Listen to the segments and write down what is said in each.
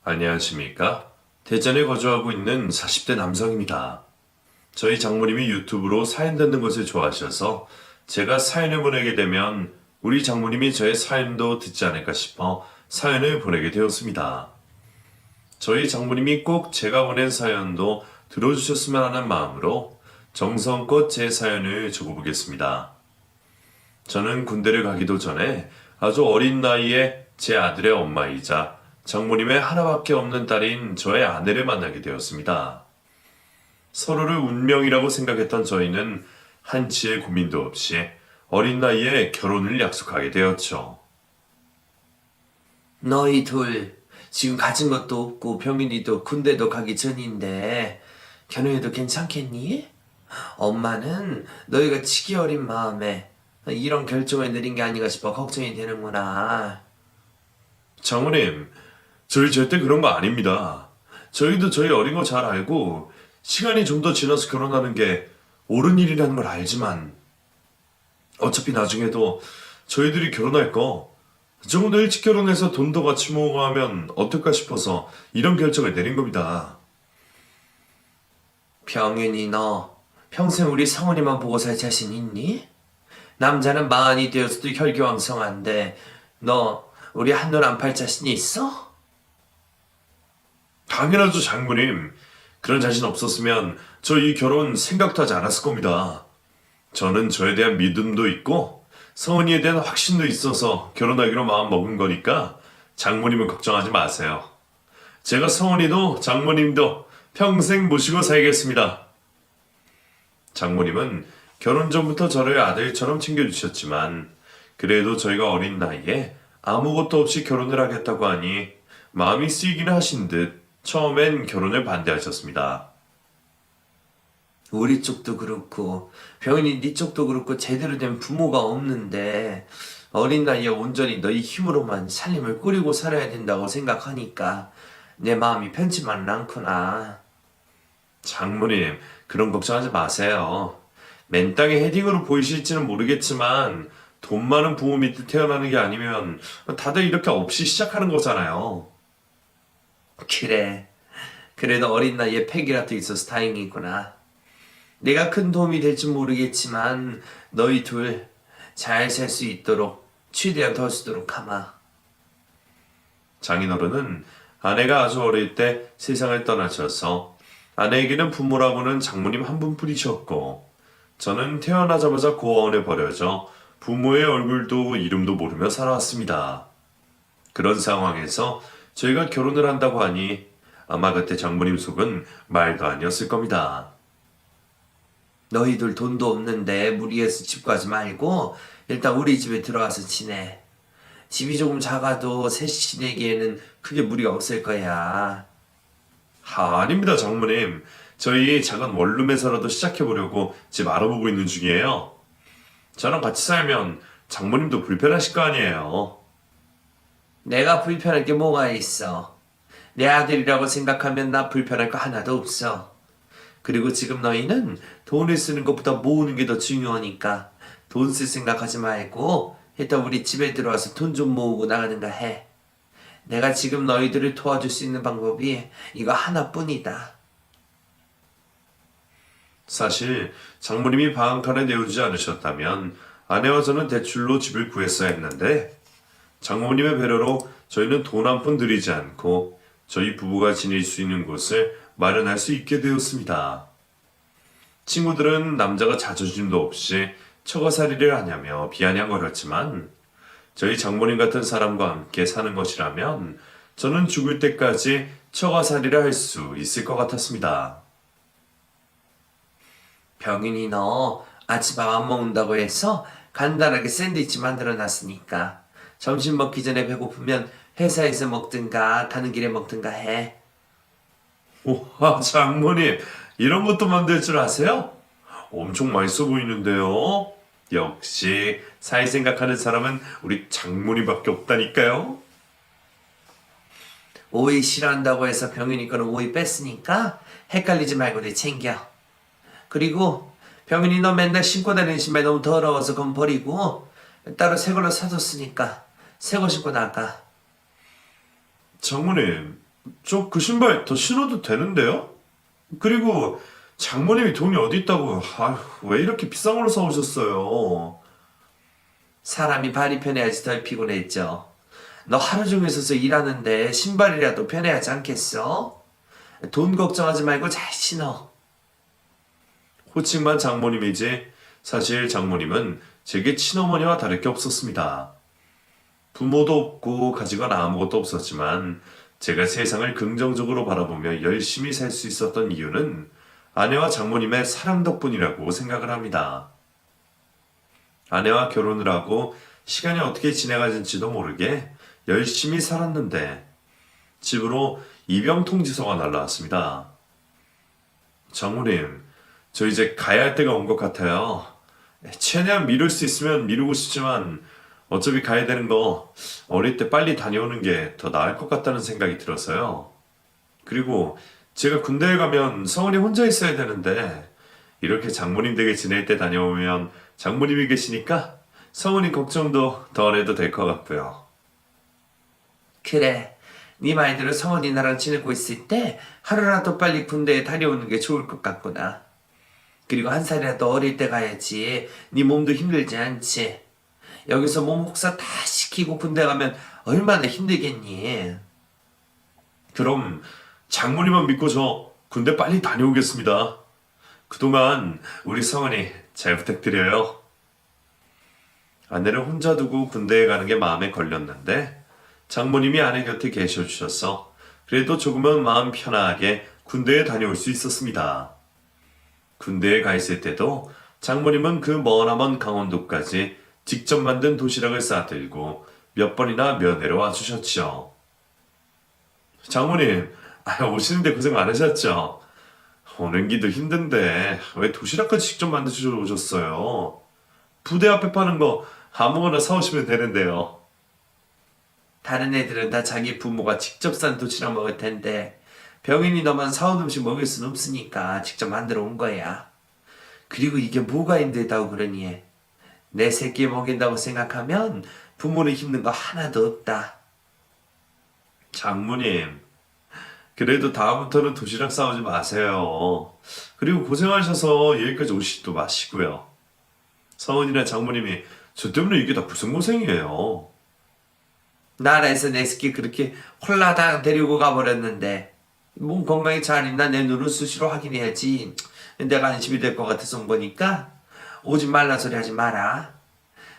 안녕하십니까? 대전에 거주하고 있는 40대 남성입니다. 저희 장모님이 유튜브로 사연 듣는 것을 좋아하셔서 제가 사연을 보내게 되면 우리 장모님이 저의 사연도 듣지 않을까 싶어 사연을 보내게 되었습니다. 저희 장모님이 꼭 제가 보낸 사연도 들어주셨으면 하는 마음으로 정성껏 제 사연을 적어보겠습니다. 저는 군대를 가기도 전에 아주 어린 나이에 제 아들의 엄마이자 장모님의 하나밖에 없는 딸인 저의 아내를 만나게 되었습니다. 서로를 운명이라고 생각했던 저희는 한치의 고민도 없이 어린 나이에 결혼을 약속하게 되었죠. 너희 둘 지금 가진 것도 없고 병인이도 군대도 가기 전인데 결혼해도 괜찮겠니? 엄마는 너희가 치기 어린 마음에 이런 결정을 내린 게 아닌가 싶어 걱정이 되는구나. 장모님, 저희 절대 그런 거 아닙니다. 저희도 저희 어린 거 잘 알고 시간이 좀 더 지나서 결혼하는 게 옳은 일이라는 걸 알지만 어차피 나중에도 저희들이 결혼할 거 조금 더 일찍 결혼해서 돈도 같이 모으고 하면 어떨까 싶어서 이런 결정을 내린 겁니다. 병인이 너 평생 우리 성훈이만 보고 살 자신 있니? 남자는 마흔이 되어서도 혈기왕성한데 너 우리 한눈 안 팔 자신이 있어? 당연하죠, 장모님. 그런 자신 없었으면 저 이 결혼 생각도 하지 않았을 겁니다. 저는 저에 대한 믿음도 있고 성은이에 대한 확신도 있어서 결혼하기로 마음 먹은 거니까 장모님은 걱정하지 마세요. 제가 성은이도 장모님도 평생 모시고 살겠습니다. 장모님은 결혼 전부터 저를 아들처럼 챙겨주셨지만 그래도 저희가 어린 나이에 아무것도 없이 결혼을 하겠다고 하니 마음이 쓰이기는 하신 듯 처음엔 결혼을 반대하셨습니다. 우리 쪽도 그렇고 병인이 네 쪽도 그렇고 제대로 된 부모가 없는데 어린 나이에 온전히 너희 힘으로만 살림을 꾸리고 살아야 된다고 생각하니까 내 마음이 편치만은 않구나. 장모님, 그런 걱정하지 마세요. 맨 땅에 헤딩으로 보이실지는 모르겠지만 돈 많은 부모 밑에 태어나는 게 아니면 다들 이렇게 없이 시작하는 거잖아요. 그래. 그래도 어린 나이에 팩이라도 있어서 다행이구나. 내가 큰 도움이 될지 모르겠지만 너희 둘 잘 살 수 있도록 최대한 도와주도록 하마. 장인어른은 아내가 아주 어릴 때 세상을 떠나셔서 아내에게는 부모라고는 장모님 한 분뿐이셨고 저는 태어나자마자 고아원에 버려져 부모의 얼굴도 이름도 모르며 살아왔습니다. 그런 상황에서 저희가 결혼을 한다고 하니 아마 그때 장모님 속은 말도 아니었을 겁니다. 너희들 돈도 없는데 무리해서 집 가지 말고 일단 우리 집에 들어와서 지내. 집이 조금 작아도 셋이 지내기에는 크게 무리가 없을 거야. 아닙니다, 장모님. 저희 작은 원룸에서라도 시작해보려고 집 알아보고 있는 중이에요. 저랑 같이 살면 장모님도 불편하실 거 아니에요. 내가 불편할 게 뭐가 있어. 내 아들이라고 생각하면 나 불편할 거 하나도 없어. 그리고 지금 너희는 돈을 쓰는 것보다 모으는 게 더 중요하니까 돈 쓸 생각하지 말고 일단 우리 집에 들어와서 돈 좀 모으고 나가는가 해. 내가 지금 너희들을 도와줄 수 있는 방법이 이거 하나뿐이다. 사실 장모님이 방 한 칸을 내어주지 않으셨다면 아내와 저는 대출로 집을 구했어야 했는데 장모님의 배려로 저희는 돈 한 푼 들이지 않고 저희 부부가 지낼 수 있는 곳을 마련할 수 있게 되었습니다. 친구들은 남자가 자존심도 없이 처가살이를 하냐며 비아냥거렸지만 저희 장모님 같은 사람과 함께 사는 것이라면 저는 죽을 때까지 처가살이를 할 수 있을 것 같았습니다. 병인이 너 아침밥 안 먹는다고 해서 간단하게 샌드위치 만들어 놨으니까 점심 먹기 전에 배고프면 회사에서 먹든가 가는 길에 먹든가 해. 와, 장모님, 이런 것도 만들 줄 아세요? 엄청 맛있어 보이는데요? 역시 사회 생각하는 사람은 우리 장모님밖에 없다니까요. 오이 싫어한다고 해서 병인이 거는 오이 뺐으니까 헷갈리지 말고 내 챙겨. 그리고 병인이 너 맨날 신고 다니는 신발 너무 더러워서 그건 버리고 따로 새 걸로 사줬으니까 새 거 신고 나가. 장모님, 저 그 신발 더 신어도 되는데요? 그리고 장모님이 돈이 어디 있다고, 아휴, 왜 이렇게 비싼 걸로 사오셨어요? 사람이 발이 편해야지 덜 피곤했죠. 너 하루 종일 서서 일하는데 신발이라도 편해야지 않겠어? 돈 걱정하지 말고 잘 신어. 호칭만 장모님이지 사실 장모님은 제게 친어머니와 다를 게 없었습니다. 부모도 없고 가지건 아무것도 없었지만 제가 세상을 긍정적으로 바라보며 열심히 살 수 있었던 이유는 아내와 장모님의 사랑 덕분이라고 생각을 합니다. 아내와 결혼을 하고 시간이 어떻게 지나가는지도 모르게 열심히 살았는데 집으로 입영 통지서가 날라왔습니다. 장모님, 저 이제 가야 할 때가 온 것 같아요. 최대한 미룰 수 있으면 미루고 싶지만 어차피 가야 되는 거 어릴 때 빨리 다녀오는 게 더 나을 것 같다는 생각이 들어서요. 그리고 제가 군대에 가면 성은이 혼자 있어야 되는데 이렇게 장모님 댁에 지낼 때 다녀오면 장모님이 계시니까 성은이 걱정도 덜 해도 될 것 같고요. 그래. 네 말대로 성원이 나랑 지내고 있을 때 하루라도 빨리 군대에 다녀오는 게 좋을 것 같구나. 그리고 한 살이라도 어릴 때 가야지. 네 몸도 힘들지 않지. 여기서 몸 혹사 다 시키고 군대 가면 얼마나 힘들겠니? 그럼 장모님만 믿고 저 군대 빨리 다녀오겠습니다. 그동안 우리 성은이 잘 부탁드려요. 아내를 혼자 두고 군대에 가는 게 마음에 걸렸는데 장모님이 아내 곁에 계셔 주셔서 그래도 조금은 마음 편하게 군대에 다녀올 수 있었습니다. 군대에 가 있을 때도 장모님은 그 머나먼 강원도까지 직접 만든 도시락을 싸들고 몇 번이나 면회로 와주셨죠. 장모님, 오시는데 고생 많으셨죠? 오는 길도 힘든데 왜 도시락까지 직접 만드셔 오셨어요? 부대 앞에 파는 거 아무거나 사오시면 되는데요. 다른 애들은 다 자기 부모가 직접 산 도시락 먹을 텐데 병인이 너만 사온 음식 먹을 순 없으니까 직접 만들어 온 거야. 그리고 이게 뭐가 힘들다고 그러니? 내 새끼 먹인다고 생각하면 부모는 힘든 거 하나도 없다. 장모님, 그래도 다음부터는 도시락 싸오지 마세요. 그리고 고생하셔서 여기까지 오시지도 마시고요. 성은이나 장모님이 저 때문에 이게 다 무슨 고생이에요. 나라에서 내 새끼 그렇게 홀라당 데리고 가버렸는데 몸 건강이 잘 있나 내 눈을 수시로 확인해야지. 내가 안심이 될 것 같아서 온 거니까 오지 말라 소리 하지 마라.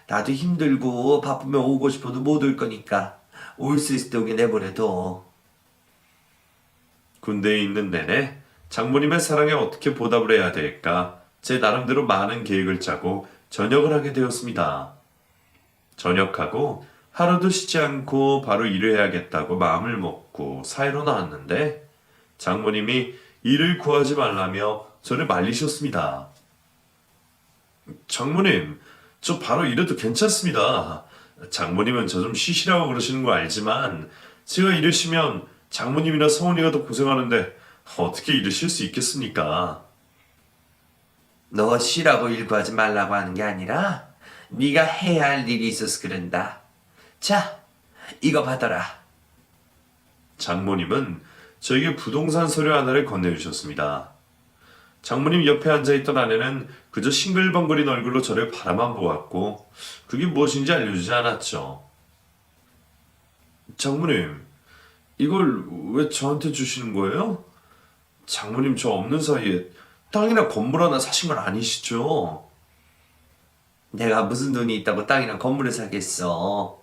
나도 힘들고 바쁘면 오고 싶어도 못 올 거니까 올 수 있을 때 오게 내버려둬. 군대에 있는 내내 장모님의 사랑에 어떻게 보답을 해야 될까 제 나름대로 많은 계획을 짜고 전역을 하게 되었습니다. 전역하고 하루도 쉬지 않고 바로 일을 해야겠다고 마음을 먹고 사회로 나왔는데 장모님이 일을 구하지 말라며 저를 말리셨습니다. 장모님, 저 바로 일해도 괜찮습니다. 장모님은 저 좀 쉬시라고 그러시는 거 알지만 제가 일을 쉬면 장모님이나 성훈이가 더 고생하는데 어떻게 일을 쉴 수 있겠습니까? 너 쉬라고 일 구하지 말라고 하는 게 아니라 네가 해야 할 일이 있어서 그런다. 자, 이거 받아라. 장모님은 저에게 부동산 서류 하나를 건네주셨습니다. 장모님 옆에 앉아있던 아내는 그저 싱글벙글인 얼굴로 저를 바라만 보았고 그게 무엇인지 알려주지 않았죠. 장모님, 이걸 왜 저한테 주시는 거예요? 장모님 저 없는 사이에 땅이나 건물 하나 사신 건 아니시죠? 내가 무슨 돈이 있다고 땅이랑 건물을 사겠어.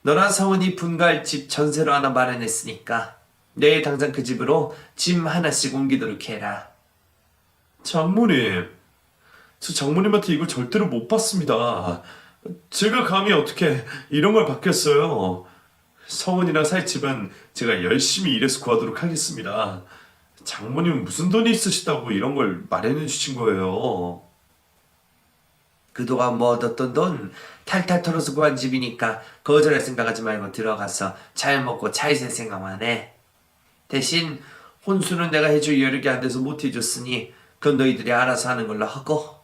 너랑 성은이 분가할 집 전세로 하나 마련했으니까 내일 당장 그 집으로 짐 하나씩 옮기도록 해라. 장모님, 저 장모님한테 이걸 절대로 못 받습니다. 제가 감히 어떻게 이런 걸 받겠어요. 성은이랑 살 집은 제가 열심히 일해서 구하도록 하겠습니다. 장모님은 무슨 돈이 있으시다고 이런 걸 마련해 주신 거예요. 그동안 뭐 얻었던 돈 탈탈 털어서 구한 집이니까 거절할 생각하지 말고 들어가서 잘 먹고 잘 살 생각만 해. 대신 혼수는 내가 해줄 여력이 안 돼서 못 해줬으니 그건 너희들이 알아서 하는 걸로 하고.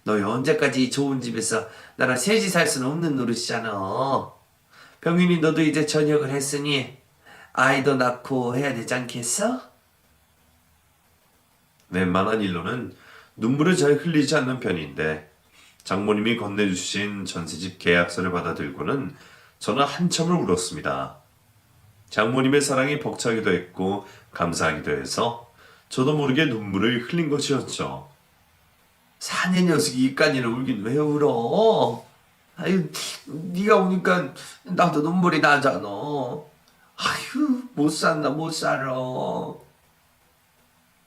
너희 언제까지 이 좋은 집에서 나랑 셋이 살 수는 없는 노릇이잖아. 병인이 너도 이제 전역을 했으니 아이도 낳고 해야 되지 않겠어? 웬만한 일로는 눈물을 잘 흘리지 않는 편인데 장모님이 건네주신 전세집 계약서를 받아들고는 저는 한참을 울었습니다. 장모님의 사랑이 벅차기도 했고 감사하기도 해서 저도 모르게 눈물을 흘린 것이었죠. 사내 녀석이 이까지는 울긴 왜 울어? 아유, 네가 우니까 나도 눈물이 나잖아. 아유, 못 산다, 못 살아.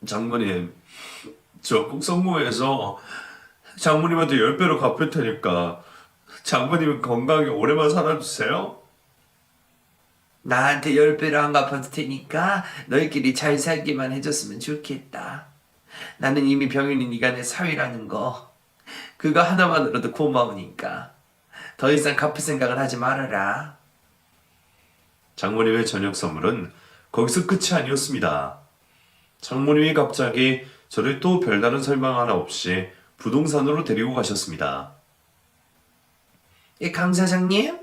장모님, 저 꼭 성공해서 장모님한테 10배로 갚을 테니까 장모님은 건강하게 오래만 살아주세요. 나한테 10배로 안 갚아도 테니까 너희끼리 잘 살기만 해줬으면 좋겠다. 나는 이미 병윤이 네가 내 사위라는 거 그거 하나만으로도 고마우니까 더 이상 갚을 생각을 하지 말아라. 장모님의 저녁 선물은 거기서 끝이 아니었습니다. 장모님이 갑자기 저를 또 별다른 설명 하나 없이 부동산으로 데리고 가셨습니다. 강 사장님,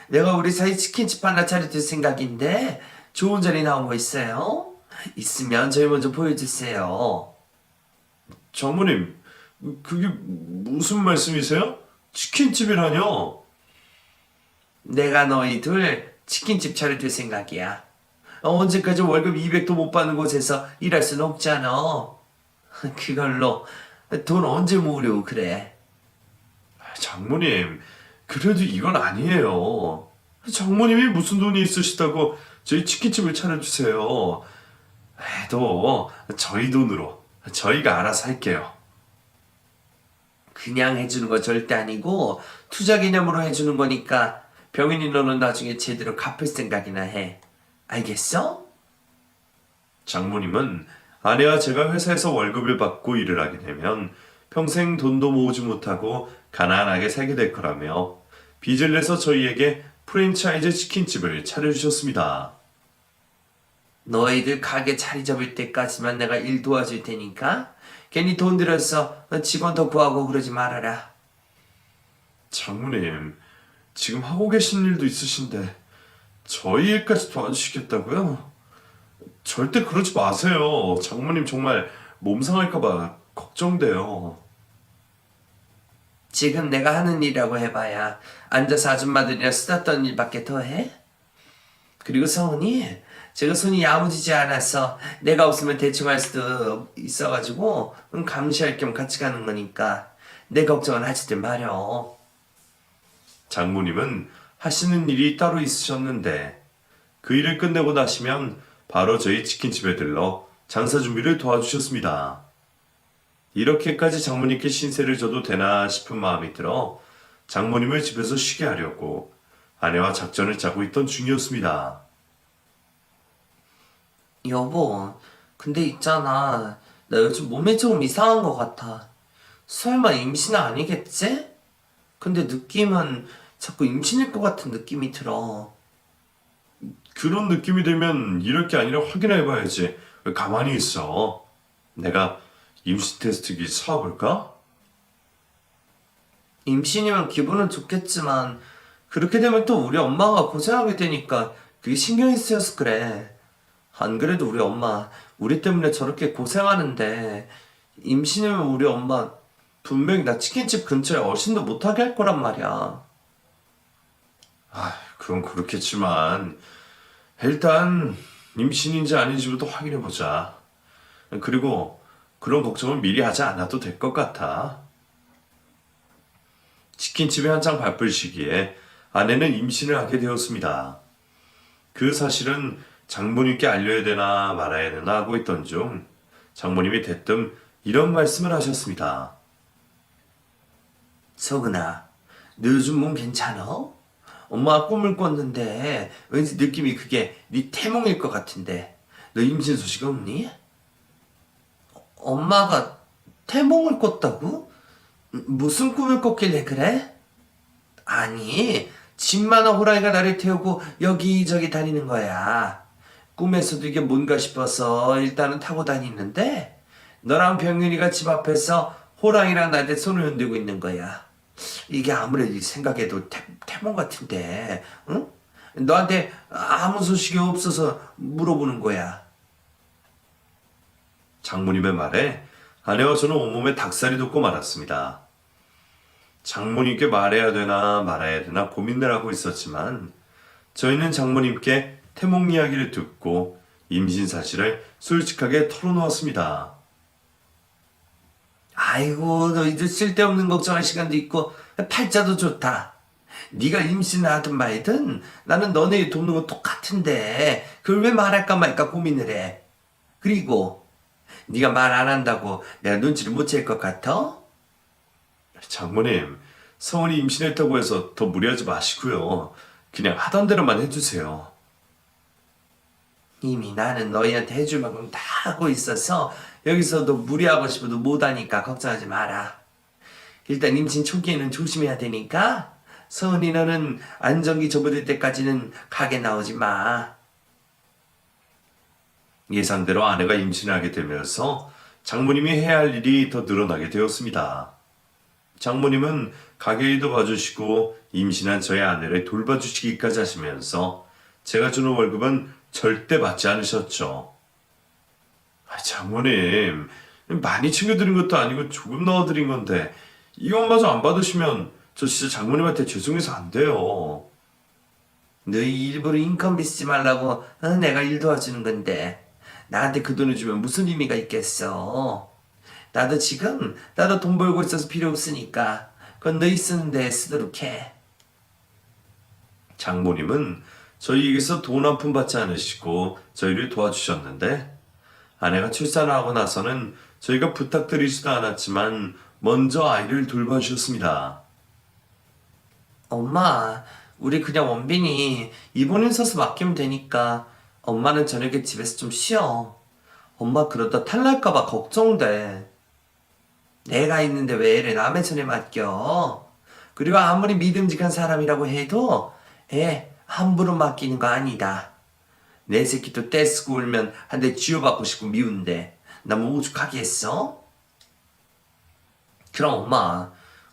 내가 우리 사이 치킨집 하나 차려줄 생각인데 좋은 자리 나온 거 있어요? 있으면 저희 먼저 보여주세요. 장모님, 그게 무슨 말씀이세요? 치킨집이라뇨? 내가 너희 둘 치킨집 차려줄 생각이야. 언제까지 월급 200도 못 받는 곳에서 일할 순 없잖아. 그걸로 돈 언제 모으려고 그래? 장모님, 그래도 이건 아니에요. 장모님이 무슨 돈이 있으시다고 저희 치킨집을 차려주세요. 해도 저희 돈으로 저희가 알아서 할게요. 그냥 해주는 거 절대 아니고 투자 개념으로 해주는 거니까 병인이 너는 나중에 제대로 갚을 생각이나 해. 알겠어? 장모님은 아내와 제가 회사에서 월급을 받고 일을 하게 되면 평생 돈도 모으지 못하고 가난하게 살게 될 거라며 빚을 내서 저희에게 프랜차이즈 치킨집을 차려주셨습니다. 너희들 가게 자리 잡을 때까지만 내가 일 도와줄 테니까 괜히 돈 들여서 직원 더 구하고 그러지 말아라. 장모님, 지금 하고 계신 일도 있으신데 저희 일까지 도와주시겠다고요? 절대 그러지 마세요. 장모님 정말 몸 상할까봐 걱정돼요. 지금 내가 하는 일이라고 해봐야 앉아서 아줌마들이랑 수다 떠는 일밖에 더 해? 그리고 성은이 제가 손이 야무지지 않아서 내가 없으면 대충 할 수도 있어가지고 감시할 겸 같이 가는 거니까 내 걱정은 하지들 마려. 장모님은 하시는 일이 따로 있으셨는데 그 일을 끝내고 나시면 바로 저희 치킨집에 들러 장사 준비를 도와주셨습니다. 이렇게까지 장모님께 신세를 져도 되나 싶은 마음이 들어 장모님을 집에서 쉬게 하려고 아내와 작전을 짜고 있던 중이었습니다. 여보, 근데 있잖아. 나 요즘 몸이 조금 이상한 것 같아. 설마 임신 아니겠지? 근데 느낌은 자꾸 임신일 것 같은 느낌이 들어. 그런 느낌이 들면 이럴 게 아니라 확인해봐야지. 왜 가만히 있어? 내가 임신 테스트기 사볼까? 임신이면 기분은 좋겠지만 그렇게 되면 또 우리 엄마가 고생하게 되니까 그게 신경이 쓰여서 그래. 안 그래도 우리 엄마 우리 때문에 저렇게 고생하는데 임신이면 우리 엄마 분명히 나 치킨집 근처에 얼씬도 못하게 할 거란 말이야. 그건 그렇겠지만 일단 임신인지 아닌지부터 확인해보자. 그리고 그런 걱정은 미리 하지 않아도 될 것 같아. 치킨집에 한창 바쁠 시기에 아내는 임신을 하게 되었습니다. 그 사실은 장모님께 알려야 되나 말아야 되나 하고 있던 중 장모님이 대뜸 이런 말씀을 하셨습니다. 석은아, 너 요즘 몸 괜찮아? 엄마가 꿈을 꿨는데 왠지 느낌이 그게 네 태몽일 것 같은데 너 임신 소식 없니? 엄마가 태몽을 꿨다고? 무슨 꿈을 꿨길래 그래? 아니, 집 많은 호랑이가 나를 태우고 여기저기 다니는 거야. 꿈에서도 이게 뭔가 싶어서 일단은 타고 다니는데 너랑 병윤이가 집 앞에서 호랑이랑 나한테 손을 흔들고 있는 거야. 이게 아무래도 생각해도 태몽 같은데, 응? 너한테 아무 소식이 없어서 물어보는 거야. 장모님의 말에 아내와 저는 온몸에 닭살이 돋고 말았습니다. 장모님께 말해야 되나 말아야 되나 고민을 하고 있었지만 저희는 장모님께 태몽 이야기를 듣고 임신 사실을 솔직하게 털어놓았습니다. 아이고, 너희들 쓸데없는 걱정할 시간도 있고 팔자도 좋다. 네가 임신을 하든 말든 나는 너네 돕는 건 똑같은데 그걸 왜 말할까 말까 고민을 해. 그리고 네가 말 안 한다고 내가 눈치를 못 챌 것 같아? 장모님, 성은이 임신했다고 해서 더 무리하지 마시고요. 그냥 하던 대로만 해주세요. 이미 나는 너희한테 해줄 만큼 다 하고 있어서 여기서도 무리하고 싶어도 못하니까 걱정하지 마라. 일단 임신 초기에는 조심해야 되니까 서은이 너는 안정기 접어들 때까지는 가게 나오지 마. 예상대로 아내가 임신하게 되면서 장모님이 해야 할 일이 더 늘어나게 되었습니다. 장모님은 가게 일도 봐주시고 임신한 저의 아내를 돌봐주시기까지 하시면서 제가 주는 월급은 절대 받지 않으셨죠. 장모님, 많이 챙겨드린 것도 아니고 조금 넣어드린 건데 이것마저 안 받으시면 저 진짜 장모님한테 죄송해서 안 돼요. 너희 일부러 인건비 쓰지 말라고 내가 일 도와주는 건데 나한테 그 돈을 주면 무슨 의미가 있겠어. 나도 돈 벌고 있어서 필요 없으니까 그건 너희 쓰는 데 쓰도록 해. 장모님은 저희에게서 돈 한 푼 받지 않으시고 저희를 도와주셨는데 아내가 출산을 하고 나서는 저희가 부탁드리지도 않았지만 먼저 아이를 돌봐주셨습니다. 엄마, 우리 그냥 원빈이 입원인 서서 맡기면 되니까 엄마는 저녁에 집에서 좀 쉬어. 엄마 그러다 탈날까봐 걱정돼. 내가 있는데 왜 애를 남의 손에 맡겨? 그리고 아무리 믿음직한 사람이라고 해도 애 함부로 맡기는 거 아니다. 내 새끼도 떼쓰고 울면 한 대 쥐어받고 싶고 미운데 나 뭐 오죽하게 했어? 그럼 엄마,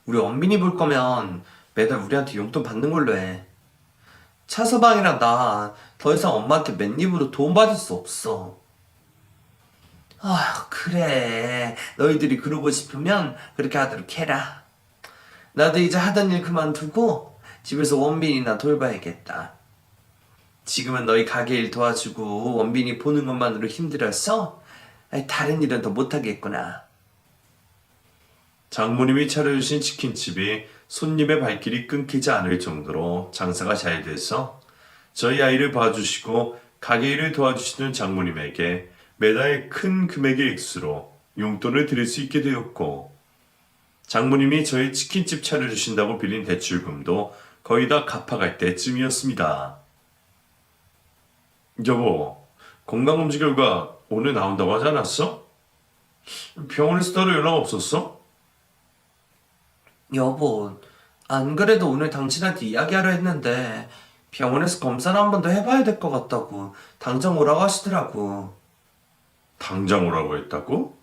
우리 원빈이 볼 거면 매달 우리한테 용돈 받는 걸로 해. 차서방이랑 나 더 이상 엄마한테 맨입으로 돈 받을 수 없어. 아, 그래. 너희들이 그러고 싶으면 그렇게 하도록 해라. 나도 이제 하던 일 그만두고 집에서 원빈이나 돌봐야겠다. 지금은 너희 가게 일 도와주고 원빈이 보는 것만으로 힘들어서 다른 일은 더 못하겠구나. 장모님이 차려주신 치킨집이 손님의 발길이 끊기지 않을 정도로 장사가 잘 돼서 저희 아이를 봐주시고 가게 일을 도와주시는 장모님에게 매달 큰 금액의 액수로 용돈을 드릴 수 있게 되었고 장모님이 저희 치킨집 차려주신다고 빌린 대출금도 거의 다 갚아갈 때쯤이었습니다. 여보, 건강검진 결과 오늘 나온다고 하지 않았어? 병원에서 따로 연락 없었어? 여보, 안 그래도 오늘 당신한테 이야기하려 했는데 병원에서 검사를 한 번 더 해봐야 될 것 같다고 당장 오라고 하시더라고. 당장 오라고 했다고?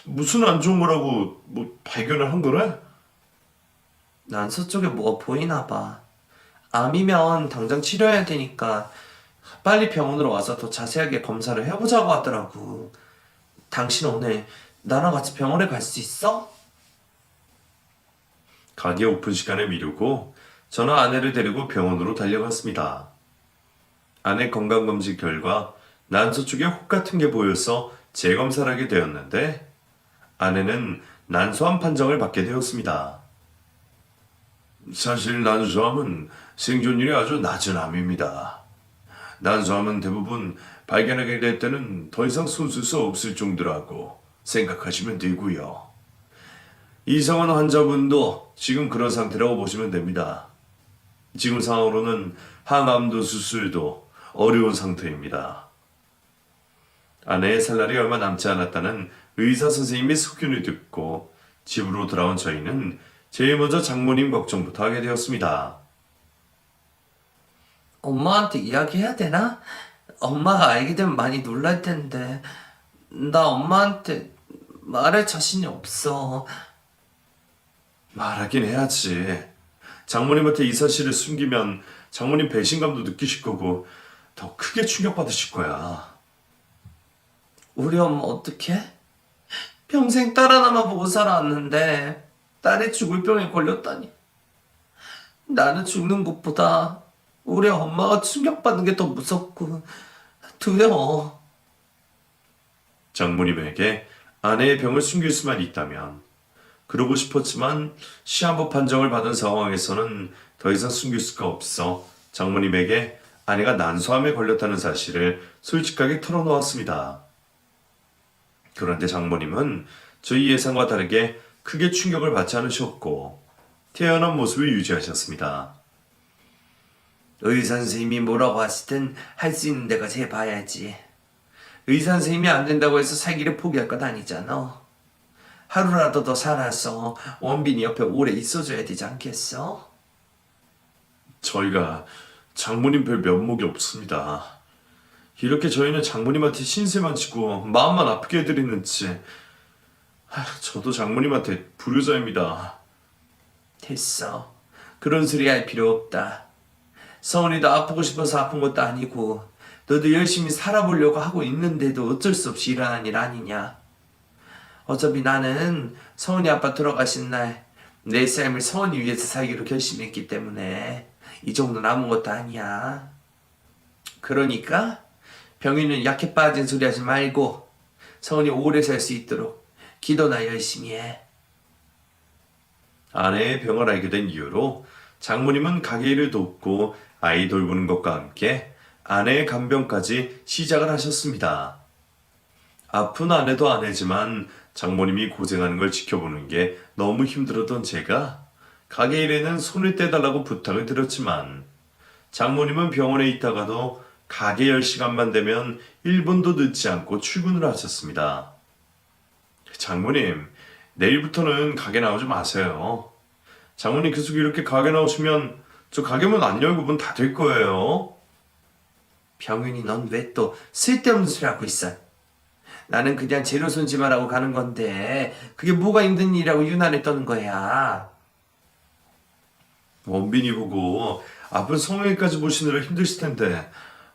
무슨 안 좋은 거라고 발견을 한 거래? 난소 쪽에 뭐가 보이나 봐. 암이면 당장 치료해야 되니까 빨리 병원으로 와서 더 자세하게 검사를 해보자고 하더라고. 당신 오늘 나랑 같이 병원에 갈 수 있어? 가게 오픈 시간을 미루고 저는 아내를 데리고 병원으로 달려갔습니다. 아내 건강검진 결과 난소 쪽에 혹 같은 게 보여서 재검사를 하게 되었는데 아내는 난소암 판정을 받게 되었습니다. 사실 난소암은 생존율이 아주 낮은 암입니다. 난소암은 대부분 발견하게 될 때는 더 이상 손쓸 수 없을 정도라고 생각하시면 되고요. 이상한 환자분도 지금 그런 상태라고 보시면 됩니다. 지금 상황으로는 항암도 수술도 어려운 상태입니다. 아내의 살 날이 얼마 남지 않았다는 의사 선생님의 소견을 듣고 집으로 돌아온 저희는 제일 먼저 장모님 걱정부터 하게 되었습니다. 엄마한테 이야기해야 되나? 엄마가 알게 되면 많이 놀랄 텐데 나 엄마한테 말할 자신이 없어. 말하긴 해야지. 장모님한테 이 사실을 숨기면 장모님 배신감도 느끼실 거고 더 크게 충격받으실 거야. 우리 엄마 어떡해? 평생 딸 하나만 보고 살아왔는데 딸이 죽을 병에 걸렸다니. 나는 죽는 것보다 우리 엄마가 충격받는 게 더 무섭고 두려워. 장모님에게 아내의 병을 숨길 수만 있다면 그러고 싶었지만 시한부 판정을 받은 상황에서는 더 이상 숨길 수가 없어 장모님에게 아내가 난소암에 걸렸다는 사실을 솔직하게 털어놓았습니다. 그런데 장모님은 저희 예상과 다르게 크게 충격을 받지 않으셨고 태연한 모습을 유지하셨습니다. 의사 선생님이 뭐라고 하시든 할 수 있는 데까지 해봐야지. 의사 선생님이 안 된다고 해서 살기를 포기할 건 아니잖아. 하루라도 더 살아서 원빈이 옆에 오래 있어줘야 되지 않겠어? 저희가 장모님 별 면목이 없습니다. 이렇게 저희는 장모님한테 신세만 지고 마음만 아프게 해드리는지 저도 장모님한테 불효자입니다. 됐어. 그런 소리 할 필요 없다. 성은이도 아프고 싶어서 아픈 것도 아니고 너도 열심히 살아보려고 하고 있는데도 어쩔 수 없이 일어난 일 아니냐. 어차피 나는 성은이 아빠 돌아가신 날 내 삶을 성은이 위해서 살기로 결심했기 때문에 이 정도는 아무것도 아니야. 그러니까 병인은 약해 빠진 소리 하지 말고 성은이 오래 살 수 있도록 기도나 열심히 해. 아내의 병을 알게 된 이후로 장모님은 가게 일을 돕고 아이 돌보는 것과 함께 아내의 간병까지 시작을 하셨습니다. 아픈 아내도 아내지만 장모님이 고생하는 걸 지켜보는 게 너무 힘들었던 제가 가게 일에는 손을 떼달라고 부탁을 드렸지만 장모님은 병원에 있다가도 가게 열 시간만 되면 1분도 늦지 않고 출근을 하셨습니다. 장모님, 내일부터는 가게 나오지 마세요. 장모님 계속 이렇게 가게 나오시면 저 가게 문 안 열고 문 닫을 거예요. 병윤이 넌 왜 또 쓸데없는 소리 하고 있어? 나는 그냥 재료 손질하고 가는 건데 그게 뭐가 힘든 일이라고 유난히 떠는 거야. 원빈이 보고 아픈 성형외까지 보시느라 힘드실 텐데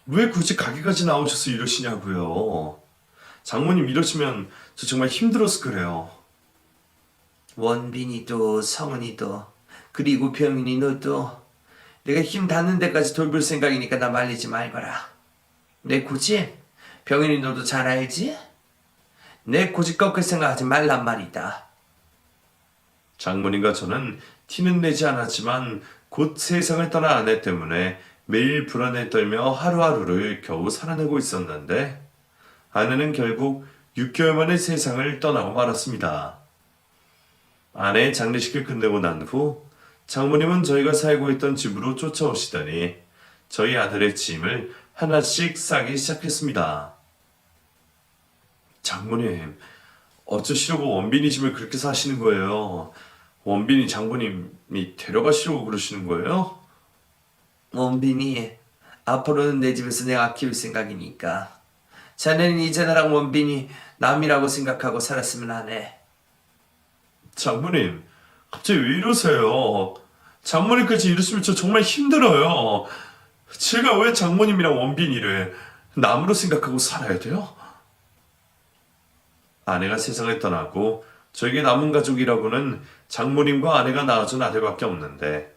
왜 굳이 가게까지 나오셔서 이러시냐고요. 장모님 이러시면 저 정말 힘들어서 그래요. 원빈이도 성은이도 그리고 병윤이 너도 내가 힘 닿는 데까지 돌볼 생각이니까 나 말리지 말거라. 내 고집 병윤이 너도 잘 알지? 내 고집 꺾을 생각하지 말란 말이다. 장모님과 저는 티는 내지 않았지만 곧 세상을 떠난 아내 때문에 매일 불안에 떨며 하루하루를 겨우 살아내고 있었는데 아내는 결국 6개월 만에 세상을 떠나고 말았습니다. 아내의 장례식을 끝내고 난 후 장모님은 저희가 살고 있던 집으로 쫓아오시더니 저희 아들의 짐을 하나씩 싸기 시작했습니다. 장모님, 어쩌시려고 원빈이 집을 그렇게 사시는 거예요? 원빈이 장모님이 데려가시려고 그러시는 거예요? 원빈이 앞으로는 내 집에서 내가 키울 생각이니까 자네는 이제 나랑 원빈이 남이라고 생각하고 살았으면 하네. 장모님, 갑자기 왜 이러세요? 장모님까지 이러시면 저 정말 힘들어요. 제가 왜 장모님이랑 원빈이를 남으로 생각하고 살아야 돼요? 아내가 세상을 떠나고 저에게 남은 가족이라고는 장모님과 아내가 낳아준 아들밖에 없는데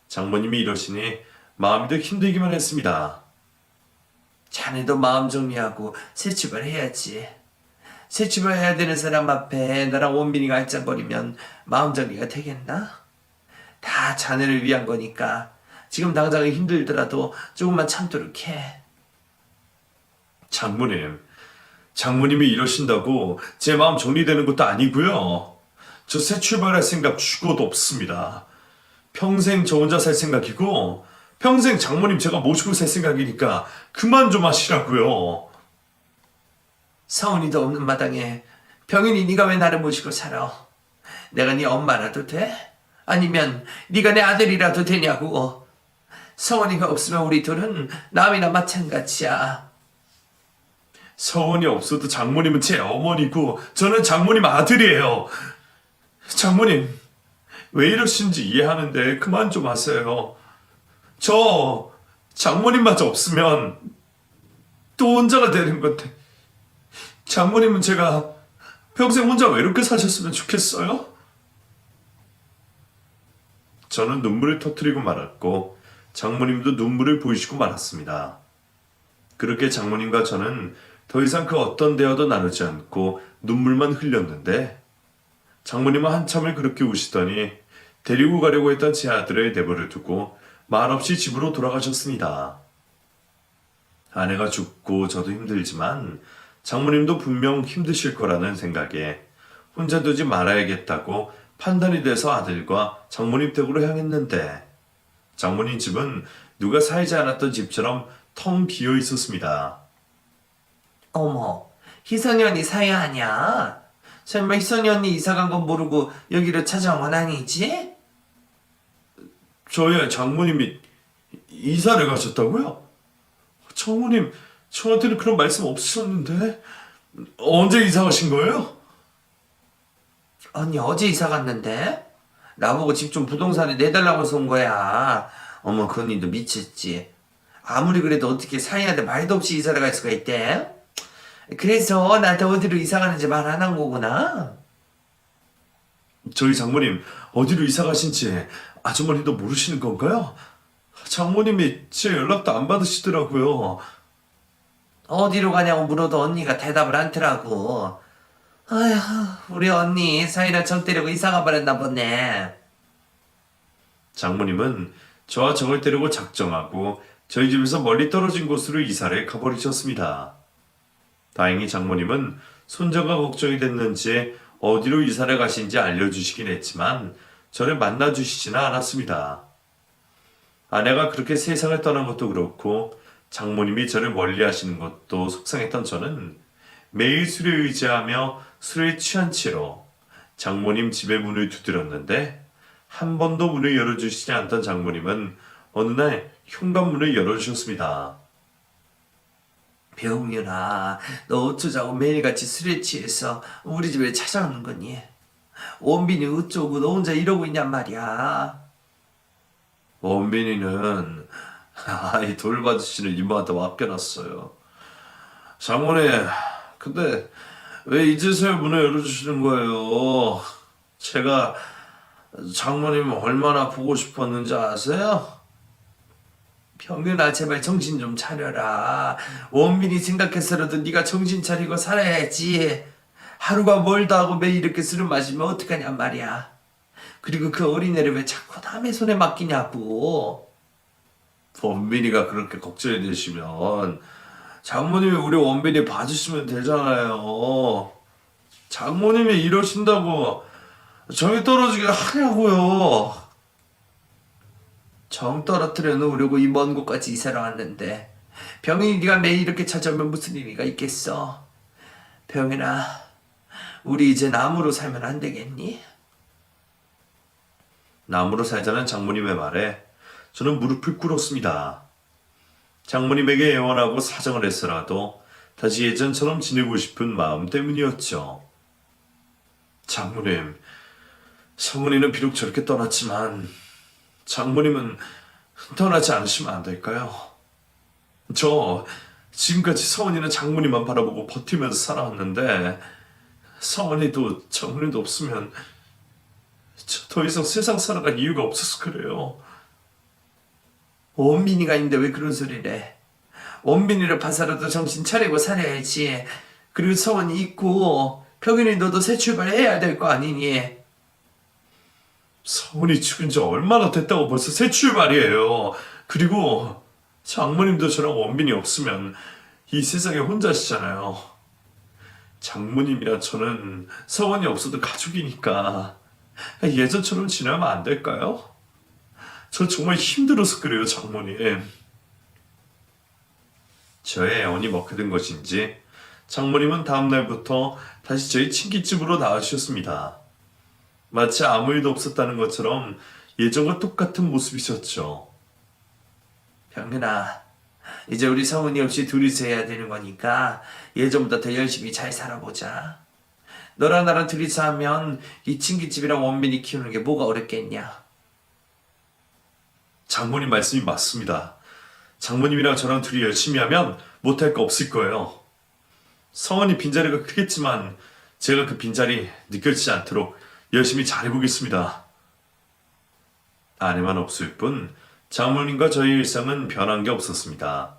장모님이 이러시니 마음이 더 힘들기만 했습니다. 자네도 마음 정리하고 새 출발해야지. 새 출발해야 되는 사람 앞에 나랑 원빈이가 알짱거리면 마음 정리가 되겠나? 다 자네를 위한 거니까 지금 당장은 힘들더라도 조금만 참도록 해. 장모님이 이러신다고 제 마음 정리되는 것도 아니고요. 저 새 출발할 생각 죽어도 없습니다. 평생 저 혼자 살 생각이고 평생 장모님 제가 모시고 살 생각이니까 그만 좀 하시라고요. 성은이도 없는 마당에 병인이 네가 왜 나를 모시고 살아? 내가 네 엄마라도 돼? 아니면 네가 내 아들이라도 되냐고? 성은이가 없으면 우리 둘은 남이나 마찬가지야. 서원이 없어도 장모님은 제 어머니고 저는 장모님 아들이에요. 장모님 왜 이러신지 이해하는데 그만 좀 하세요. 저 장모님마저 없으면 또 혼자가 되는 건데 장모님은 제가 평생 혼자 외롭게 사셨으면 좋겠어요? 저는 눈물을 터뜨리고 말았고 장모님도 눈물을 보이시고 말았습니다. 그렇게 장모님과 저는 더 이상 그 어떤 대화도 나누지 않고 눈물만 흘렸는데 장모님은 한참을 그렇게 우시더니 데리고 가려고 했던 제 아들을 내버려 두고 말없이 집으로 돌아가셨습니다. 아내가 죽고 저도 힘들지만 장모님도 분명 힘드실 거라는 생각에 혼자 두지 말아야겠다고 판단이 돼서 아들과 장모님 댁으로 향했는데 장모님 집은 누가 살지 않았던 집처럼 텅 비어 있었습니다. 어머, 희선이 언니 사위 아니야? 설마 희선이 언니 이사 간 건 모르고 여기로 찾아온 건 아니지? 저희 장모님이 이사를 가셨다고요? 장모님 저한테는 그런 말씀 없으셨는데 언제 이사 가신 거예요? 언니 어제 이사 갔는데? 나보고 집 좀 부동산에 내달라고 해서 온 거야. 어머, 그 언니도 미쳤지. 아무리 그래도 어떻게 사위한테 말도 없이 이사를 갈 수가 있대? 그래서 나한테 어디로 이사 가는지 말 안 한 거구나. 저희 장모님 어디로 이사 가신지 아주머니도 모르시는 건가요? 장모님이 제 연락도 안 받으시더라고요. 어디로 가냐고 물어도 언니가 대답을 않더라고. 아휴, 우리 언니 사위랑 정 때리고 이사 가버렸나 보네. 장모님은 저와 정을 때리고 작정하고 저희 집에서 멀리 떨어진 곳으로 이사를 가버리셨습니다. 다행히 장모님은 손자가 걱정이 됐는지 어디로 이사를 가신지 알려주시긴 했지만 저를 만나주시지는 않았습니다. 아내가 그렇게 세상을 떠난 것도 그렇고 장모님이 저를 멀리하시는 것도 속상했던 저는 매일 술에 의지하며 술에 취한 채로 장모님 집의 문을 두드렸는데 한 번도 문을 열어주시지 않던 장모님은 어느 날 현관문을 열어주셨습니다. 병윤아, 너 어쩌자고 매일같이 술에 취해서 우리 집에 찾아오는 거니? 원빈이 어쩌고 너 혼자 이러고 있냔 말이야. 원빈이는 아이 돌봐주시는 이모한테 맡겨놨어요. 장모님, 근데 왜 이제서야 문을 열어주시는 거예요? 제가 장모님 얼마나 보고 싶었는지 아세요? 병윤아, 제발 정신 좀 차려라. 원빈이 생각해서라도 네가 정신 차리고 살아야지. 하루가 멀다 하고 매일 이렇게 술을 마시면 어떡하냔 말이야. 그리고 그 어린애를 왜 자꾸 남의 손에 맡기냐고. 원빈이가 그렇게 걱정이 되시면 장모님이 우리 원빈이 봐주시면 되잖아요. 장모님이 이러신다고 정이 떨어지게 하냐고요. 정 떨어뜨려 놓으려고 이 먼 곳까지 이사를 왔는데 병인이 네가 매일 이렇게 찾아오면 무슨 의미가 있겠어. 병인아, 우리 이제 나무로 살면 안 되겠니? 나무로 살자는 장모님의 말에 저는 무릎을 꿇었습니다. 장모님에게 애원하고 사정을 했으라도 다시 예전처럼 지내고 싶은 마음 때문이었죠. 장모님, 성은이는 비록 저렇게 떠났지만 장모님은 떠나지 않으시면 안 될까요? 저 지금까지 성은이는 장모님만 바라보고 버티면서 살아왔는데 성은이도 장모님도 없으면 저 더 이상 세상 살아갈 이유가 없어서 그래요. 원빈이가 있는데 왜 그런 소리를 해? 원빈이를 봐서라도 정신 차리고 살아야지. 그리고 성원이 있고 병인이 너도 새 출발해야 될 거 아니니? 성은이 죽은 지 얼마나 됐다고 벌써 새 출발이에요. 그리고 장모님도 저랑 원빈이 없으면 이 세상에 혼자시잖아요. 장모님이랑 저는 성은이 없어도 가족이니까 예전처럼 지내면 안 될까요? 저 정말 힘들어서 그래요, 장모님. 저의 애원이 먹혀든 것인지 장모님은 다음 날부터 다시 저희 친기집으로 나와주셨습니다. 마치 아무 일도 없었다는 것처럼 예전과 똑같은 모습이셨죠. 병근아, 이제 우리 성은이 없이 둘이서 해야 되는 거니까 예전보다 더 열심히 잘 살아보자. 너랑 나랑 둘이서 하면 이 친기집이랑 원빈이 키우는 게 뭐가 어렵겠냐? 장모님 말씀이 맞습니다. 장모님이랑 저랑 둘이 열심히 하면 못할 거 없을 거예요. 성원이 빈자리가 크겠지만 제가 그 빈자리 느껴지지 않도록 열심히 잘해보겠습니다. 아내만 없을 뿐 장모님과 저희 일상은 변한 게 없었습니다.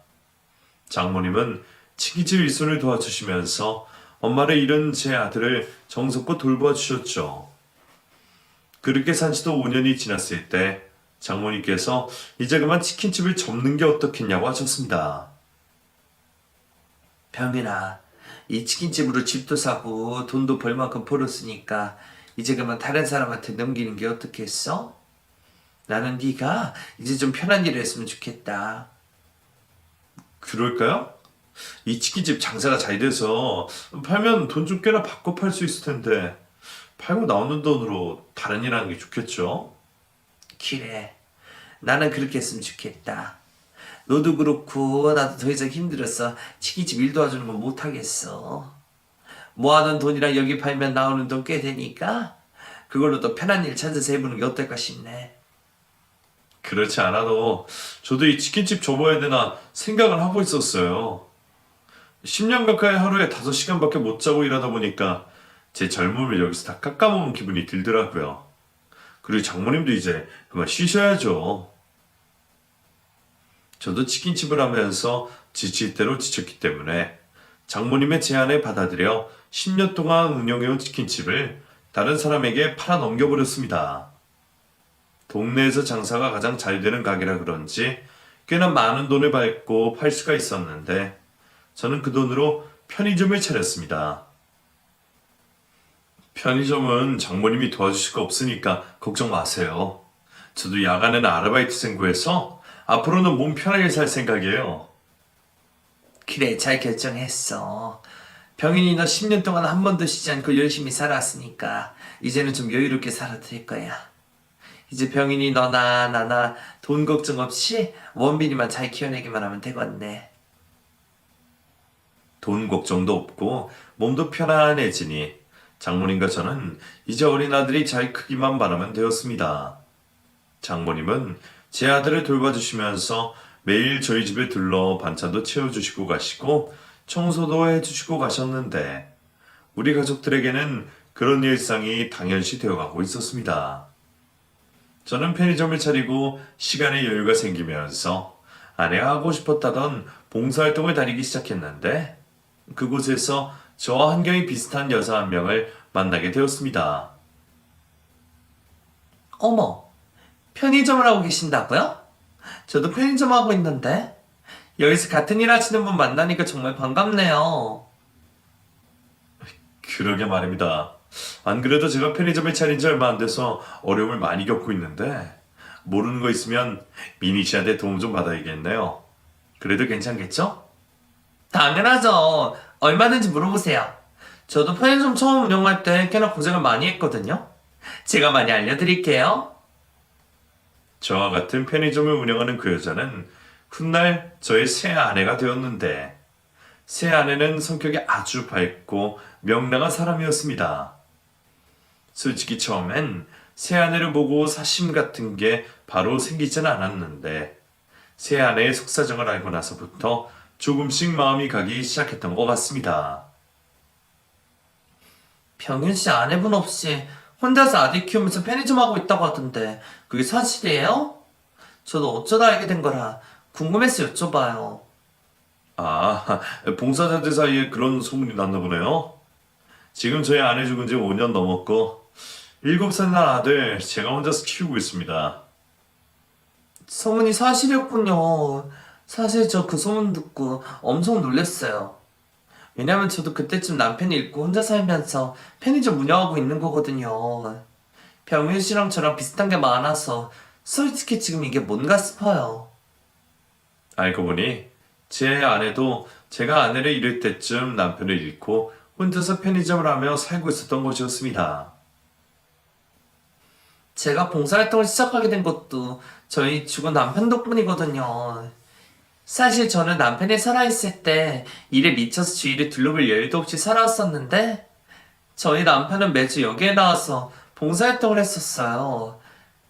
장모님은 치킨집 일손을 도와주시면서 엄마를 잃은 제 아들을 정성껏 돌보아 주셨죠. 그렇게 산 지도 5년이 지났을 때 장모님께서 이제 그만 치킨집을 접는 게 어떻겠냐고 하셨습니다. 병민아, 이 치킨집으로 집도 사고 돈도 벌 만큼 벌었으니까 이제 그만 다른 사람한테 넘기는 게 어떻겠어? 나는 네가 이제 좀 편한 일을 했으면 좋겠다. 그럴까요? 이 치킨집 장사가 잘 돼서 팔면 돈 좀 꽤나 받고 팔 수 있을 텐데 팔고 나오는 돈으로 다른 일 하는 게 좋겠죠? 그래, 나는 그렇게 했으면 좋겠다. 너도 그렇고 나도 더 이상 힘들어서 치킨집 일 도와주는 건 못하겠어. 모아둔 돈이랑 여기 팔면 나오는 돈 꽤 되니까 그걸로 또 편한 일 찾아서 해보는 게 어떨까 싶네. 그렇지 않아도 저도 이 치킨집 접어야 되나 생각을 하고 있었어요. 10년 가까이 하루에 5시간밖에 못 자고 일하다 보니까 제 젊음을 여기서 다 깎아먹은 기분이 들더라고요. 그리고 장모님도 이제 그만 쉬셔야죠. 저도 치킨집을 하면서 지칠 대로 지쳤기 때문에 장모님의 제안을 받아들여 10년 동안 운영해온 치킨집을 다른 사람에게 팔아 넘겨버렸습니다. 동네에서 장사가 가장 잘 되는 가게라 그런지 꽤나 많은 돈을 받고 팔 수가 있었는데 저는 그 돈으로 편의점을 차렸습니다. 편의점은 장모님이 도와주실 거 없으니까 걱정 마세요. 저도 야간에는 아르바이트생 구해서 앞으로는 몸 편하게 살 생각이에요. 그래, 잘 결정했어. 병인이 너 10년 동안 한 번도 쉬지 않고 열심히 살았으니까 이제는 좀 여유롭게 살아도 될 거야. 이제 병인이 너나 나나 돈 걱정 없이 원빈이만 잘 키워내기만 하면 되겠네. 돈 걱정도 없고 몸도 편안해지니 장모님과 저는 이제 어린 아들이 잘 크기만 바라면 되었습니다. 장모님은 제 아들을 돌봐주시면서 매일 저희 집에 들러 반찬도 채워주시고 가시고 청소도 해주시고 가셨는데 우리 가족들에게는 그런 일상이 당연시 되어가고 있었습니다. 저는 편의점을 차리고 시간의 여유가 생기면서 아내가 하고 싶었다던 봉사활동을 다니기 시작했는데 그곳에서 저와 환경이 비슷한 여자 한 명을 만나게 되었습니다. 어머, 편의점을 하고 계신다고요? 저도 편의점 하고 있는데 여기서 같은 일 하시는 분 만나니까 정말 반갑네요. 그러게 말입니다. 안 그래도 제가 편의점을 차린 지 얼마 안 돼서 어려움을 많이 겪고 있는데 모르는 거 있으면 미니 씨한테 도움 좀 받아야겠네요. 그래도 괜찮겠죠? 당연하죠. 얼마든지 물어보세요. 저도 편의점 처음 운영할 때 꽤나 고생을 많이 했거든요. 제가 많이 알려드릴게요. 저와 같은 편의점을 운영하는 그 여자는 훗날 저의 새 아내가 되었는데 새 아내는 성격이 아주 밝고 명랑한 사람이었습니다. 솔직히 처음엔 새 아내를 보고 사심 같은 게 바로 생기진 않았는데 새 아내의 속사정을 알고 나서부터 조금씩 마음이 가기 시작했던 것 같습니다. 병윤씨 아내분 없이 혼자서 아들 키우면서 편의점 하고 있다고 하던데 그게 사실이에요? 저도 어쩌다 알게 된 거라 궁금해서 여쭤봐요. 아, 봉사자들 사이에 그런 소문이 났나 보네요. 지금 저희 아내 죽은 지 5년 넘었고 7살 난 아들 제가 혼자서 키우고 있습니다. 소문이 사실이었군요. 사실 저 그 소문 듣고 엄청 놀랐어요. 왜냐면 저도 그때쯤 남편이 잃고 혼자 살면서 편의점 운영하고 있는 거거든요. 병윤 씨랑 저랑 비슷한 게 많아서 솔직히 지금 이게 뭔가 싶어요. 알고 보니 제 아내도 제가 아내를 잃을 때쯤 남편을 잃고 혼자서 편의점을 하며 살고 있었던 것이었습니다. 제가 봉사활동을 시작하게 된 것도 저희 죽은 남편 덕분이거든요. 사실 저는 남편이 살아있을 때 일에 미쳐서 주위를 둘러볼 여유도 없이 살아왔었는데 저희 남편은 매주 여기에 나와서 봉사활동을 했었어요.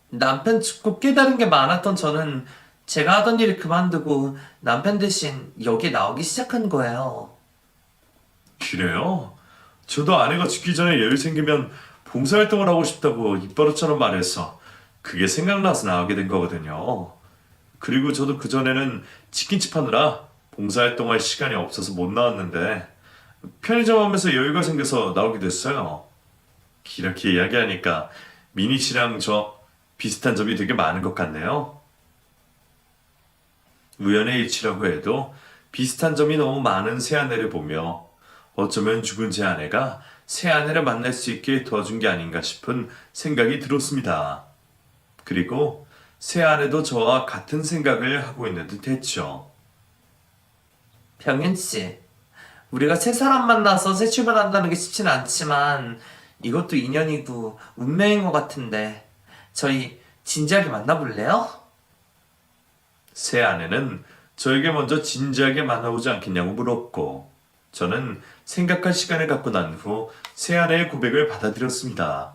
남편 죽고 깨달은 게 많았던 저는 제가 하던 일을 그만두고 남편 대신 여기에 나오기 시작한 거예요. 그래요? 저도 아내가 죽기 전에 여유 생기면 봉사활동을 하고 싶다고 입버릇처럼 말해서 그게 생각나서 나오게 된 거거든요. 그리고 저도 그전에는 치킨집 하느라 봉사활동할 시간이 없어서 못 나왔는데 편의점 하면서 여유가 생겨서 나오게 됐어요. 이렇게 이야기하니까 미니 씨랑 저 비슷한 점이 되게 많은 것 같네요. 우연의 일치라고 해도 비슷한 점이 너무 많은 새아내를 보며 어쩌면 죽은 제 아내가 새아내를 만날 수 있게 도와준 게 아닌가 싶은 생각이 들었습니다. 그리고 새아내도 저와 같은 생각을 하고 있는 듯 했죠. 병윤씨, 우리가 새 사람 만나서 새 출발한다는 게 쉽진 않지만 이것도 인연이고 운명인 것 같은데 저희 진지하게 만나볼래요? 새 아내는 저에게 먼저 진지하게 만나보지 않겠냐고 물었고 저는 생각할 시간을 갖고 난 후 새 아내의 고백을 받아들였습니다.